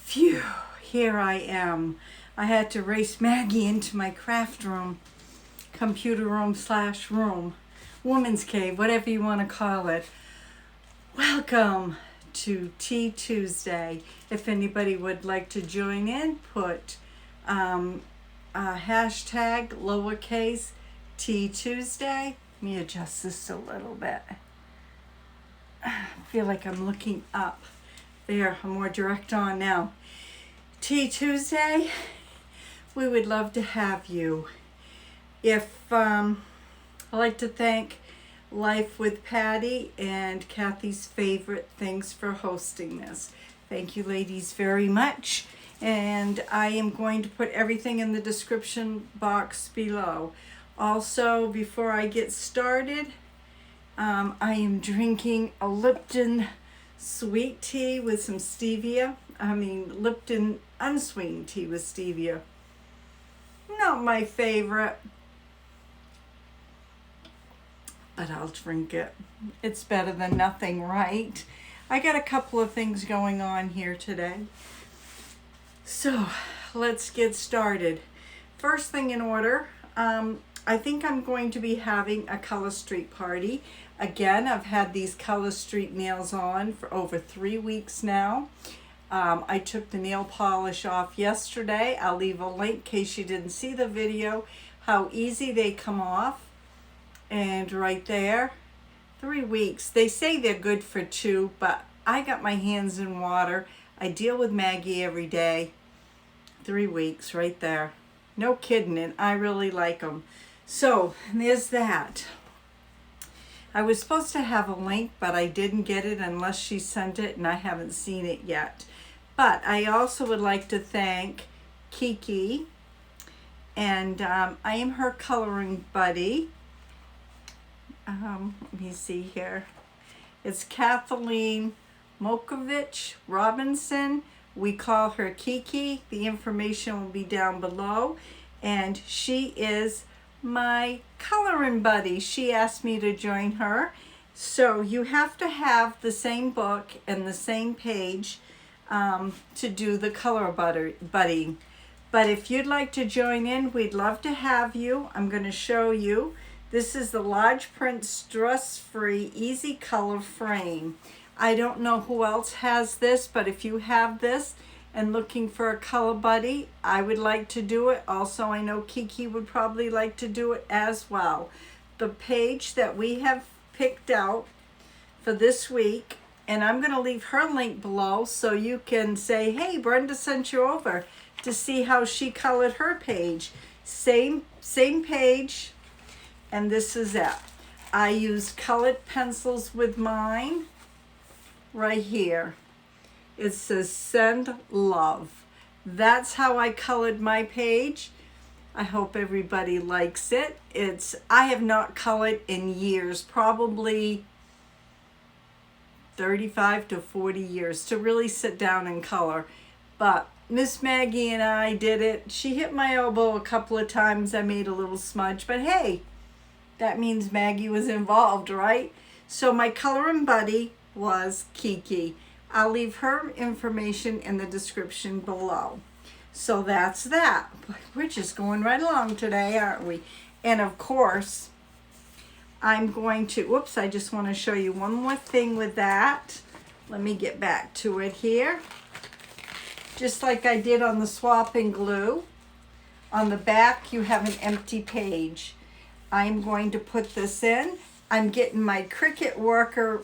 Phew, here I am. I had to race Maggie into my craft room, computer room / room, woman's cave, whatever you want to call it. Welcome to Tea Tuesday. If anybody would like to join in, put hashtag lowercase Tea Tuesday. Let me adjust this a little bit. I feel like I'm looking up. There, I'm more direct on now. Tea Tuesday, we would love to have you. I'd like to thank Life with Patty and Kathy's Favorite Things for hosting this. Thank you ladies very much. And I am going to put everything in the description box below. Also, before I get started, I am drinking a Lipton sweet tea with some stevia. Lipton unsweetened tea with stevia. Not my favorite, but I'll drink it. It's better than nothing, right? I got a couple of things going on here today. So let's get started. First thing in order, I think I'm going to be having a Color Street party. Again, I've had these Color Street nails on for over 3 weeks now. I took the nail polish off yesterday. I'll leave a link in case you didn't see the video, how easy they come off. And right there, 3 weeks. They say they're good for 2, but I got my hands in water. I deal with Maggie every day. 3 weeks right there. No kidding, and I really like them. So there's that. I was supposed to have a link, but I didn't get it unless she sent it, and I haven't seen it yet. But I also would like to thank Kiki, and I am her coloring buddy. Let me see here. It's Kathleen Mokovich Robinson. We call her Kiki. The information will be down below. And she is my coloring buddy. She asked me to join her. So you have to have the same book and the same page to do the color buddying. But if you'd like to join in, we'd love to have you. I'm going to show you. This is the large print stress-free easy color frame. I don't know who else has this, but if you have this and looking for a color buddy, I would like to do it. Also, I know Kiki would probably like to do it as well. The page that we have picked out for this week, and I'm going to leave her link below so you can say, hey, Brenda sent you over to see how she colored her page. Same page, and this is it. I used colored pencils with mine. Right here, it says send love. That's how I colored my page. I hope everybody likes it. I have not colored in years, probably 35 to 40 years to really sit down and color. But Miss Maggie and I did it. She hit my elbow a couple of times. I made a little smudge, but hey, that means Maggie was involved, right? So my coloring buddy was Kiki. I'll leave her information in the description below. So that's that. We're just going right along today, aren't we? And of course, I'm going to, whoops, I just want to show you one more thing with that. Let me get back to it here. Just like I did on the swap and glue, on the back you have an empty page. I'm going to put this in. I'm getting my Cricut worker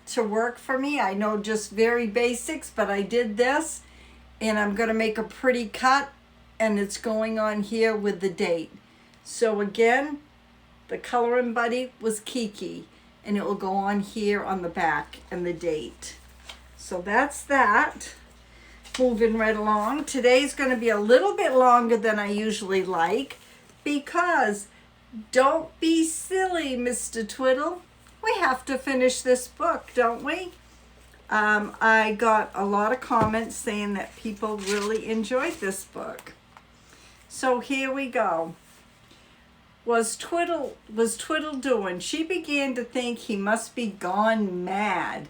to work for me. I know just very basics, but I did this, and I'm going to make a pretty cut, and it's going on here with the date. So again, the coloring buddy was Kiki, and it will go on here on the back and the date. So that's that. Moving right along. Today's going to be a little bit longer than I usually like, because don't be silly, Mr. Twiddle. We have to finish this book, don't we? I got a lot of comments saying that people really enjoyed this book. So here we go. Was Twiddle doing? She began to think he must be gone mad.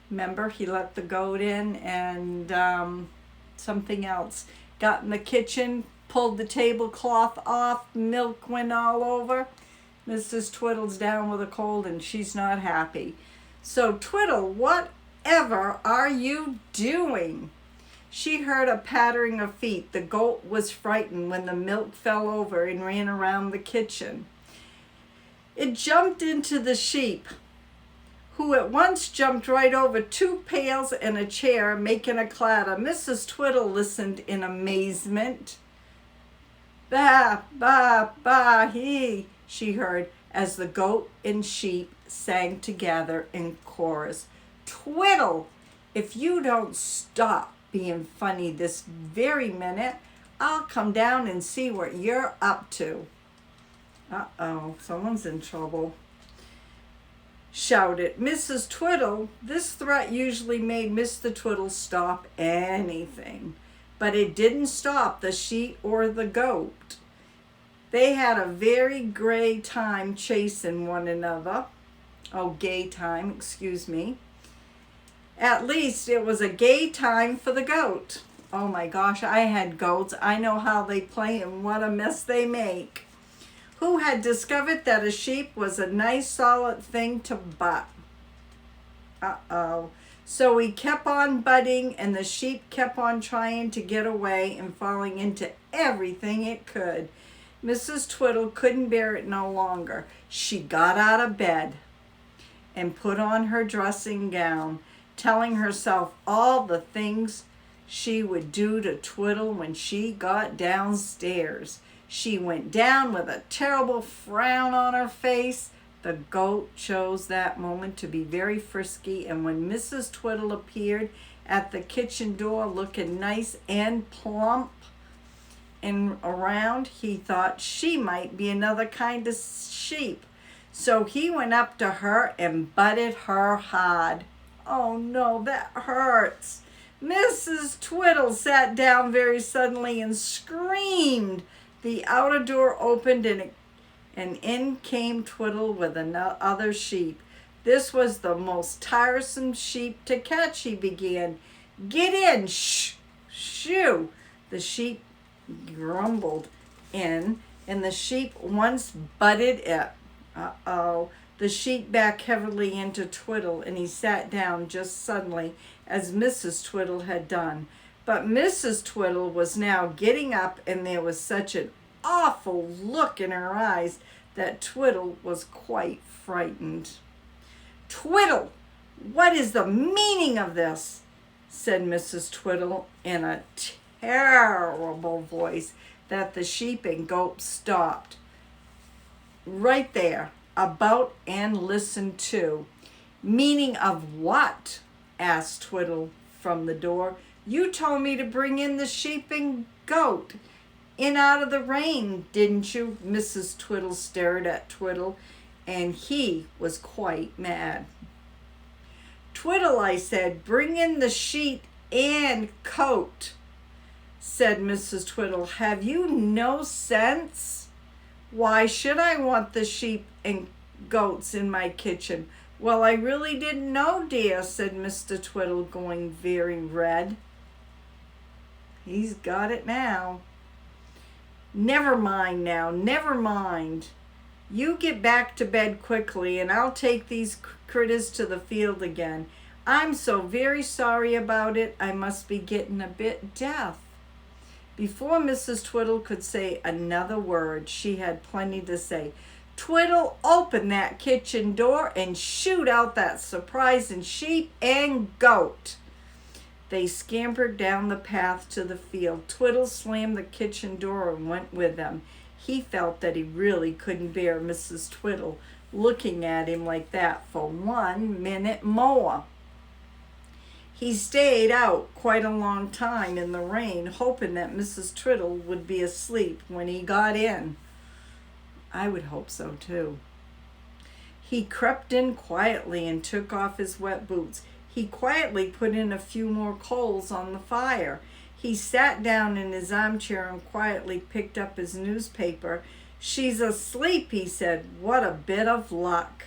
Remember, he let the goat in and something else. Got in the kitchen, pulled the tablecloth off, milk went all over. Mrs. Twiddle's down with a cold and she's not happy. So, Twiddle, whatever are you doing? She heard a pattering of feet. The goat was frightened when the milk fell over and ran around the kitchen. It jumped into the sheep, who at once jumped right over 2 pails and a chair, making a clatter. Mrs. Twiddle listened in amazement. Ba, ba, ba, he, she heard, as the goat and sheep sang together in chorus. Twiddle, if you don't stop being funny this very minute, I'll come down and see what you're up to. Uh-oh, someone's in trouble. Shouted Mrs. Twiddle. This threat usually made Mr. Twiddle stop anything, but it didn't stop the sheep or the goat. They had a very gay time chasing one another. Oh, gay time, excuse me. At least it was a gay time for the goat. Oh my gosh, I had goats. I know how they play and what a mess they make. Who had discovered that a sheep was a nice solid thing to butt. Uh-oh. So he kept on butting and the sheep kept on trying to get away and falling into everything it could. Mrs. Twiddle couldn't bear it no longer. She got out of bed and put on her dressing gown, telling herself all the things she would do to Twiddle when she got downstairs. She went down with a terrible frown on her face. The goat chose that moment to be very frisky, and when Mrs. Twiddle appeared at the kitchen door looking nice and plump and around, he thought she might be another kind of sheep. So he went up to her and butted her hard. Oh no, that hurts. Mrs. Twiddle sat down very suddenly and screamed. The outer door opened and in came Twiddle with another sheep. This was the most tiresome sheep to catch, he began. Get in, shoo. The sheep grumbled in, and the sheep once butted it. Uh-oh. The sheep backed heavily into Twiddle, and he sat down just suddenly, as Mrs. Twiddle had done. But Mrs. Twiddle was now getting up, and there was such an awful look in her eyes that Twiddle was quite frightened. Twiddle, what is the meaning of this? Said Mrs. Twiddle in a terrible voice that the sheep and goat stopped right there about and listened to. Meaning of what? Asked Twiddle from the door. You told me to bring in the sheep and goat in out of the rain, didn't you? Mrs. Twiddle stared at Twiddle, and he was quite mad. Twiddle, I said, bring in the sheet and coat, said Mrs. Twiddle. Have you no sense? Why should I want the sheep and goats in my kitchen? Well, I really didn't know, dear, said Mr. Twiddle, going very red. He's got it now. Never mind now, never mind. You get back to bed quickly, and I'll take these critters to the field again. I'm so very sorry about it. I must be getting a bit deaf. Before Mrs. Twiddle could say another word, she had plenty to say. Twiddle, open that kitchen door and shoot out that surprising sheep and goat. They scampered down the path to the field. Twiddle slammed the kitchen door and went with them. He felt that he really couldn't bear Mrs. Twiddle looking at him like that for 1 minute more. He stayed out quite a long time in the rain, hoping that Mrs. Twiddle would be asleep when he got in. I would hope so too. He crept in quietly and took off his wet boots. He quietly put in a few more coals on the fire. He sat down in his armchair and quietly picked up his newspaper. She's asleep, he said. What a bit of luck.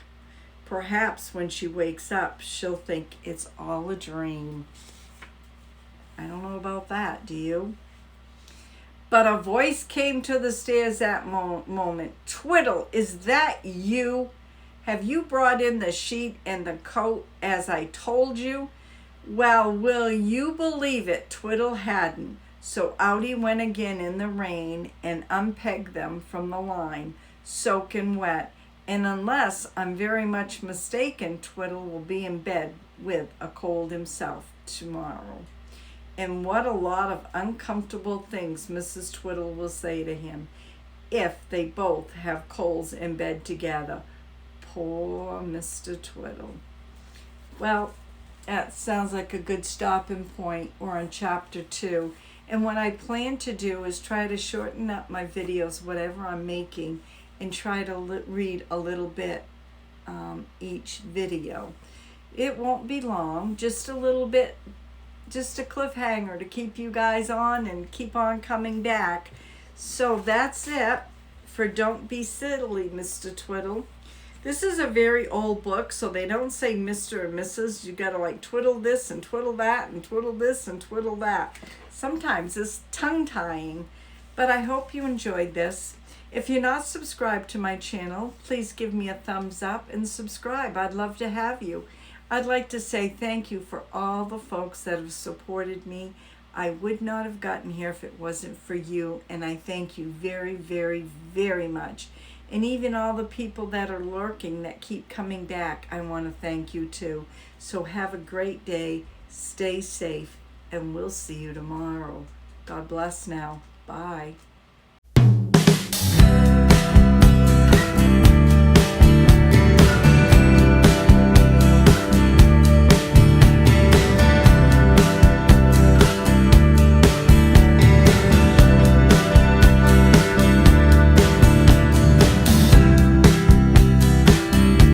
Perhaps when she wakes up, she'll think it's all a dream. I don't know about that, do you? But a voice came to the stairs that moment. Twiddle, is that you? Have you brought in the sheet and the coat as I told you? Well, will you believe it? Twiddle hadn't. So out he went again in the rain and unpegged them from the line, soaking wet. And unless I'm very much mistaken, Twiddle will be in bed with a cold himself tomorrow. And what a lot of uncomfortable things Mrs. Twiddle will say to him if they both have colds in bed together. Poor Mr. Twiddle. Well, that sounds like a good stopping point. We're on chapter 2. And what I plan to do is try to shorten up my videos, whatever I'm making, and try to read a little bit each video. It won't be long, just a little bit, just a cliffhanger to keep you guys on and keep on coming back. So that's it for Don't Be Silly, Mr. Twiddle. This is a very old book, so they don't say Mr. or Mrs. You gotta like twiddle this and twiddle that and twiddle this and twiddle that. Sometimes it's tongue-tying, but I hope you enjoyed this. If you're not subscribed to my channel, please give me a thumbs up and subscribe. I'd love to have you. I'd like to say thank you for all the folks that have supported me. I would not have gotten here if it wasn't for you, and I thank you very, very, very much. And even all the people that are lurking that keep coming back, I want to thank you too. So have a great day, stay safe, and we'll see you tomorrow. God bless now. Bye.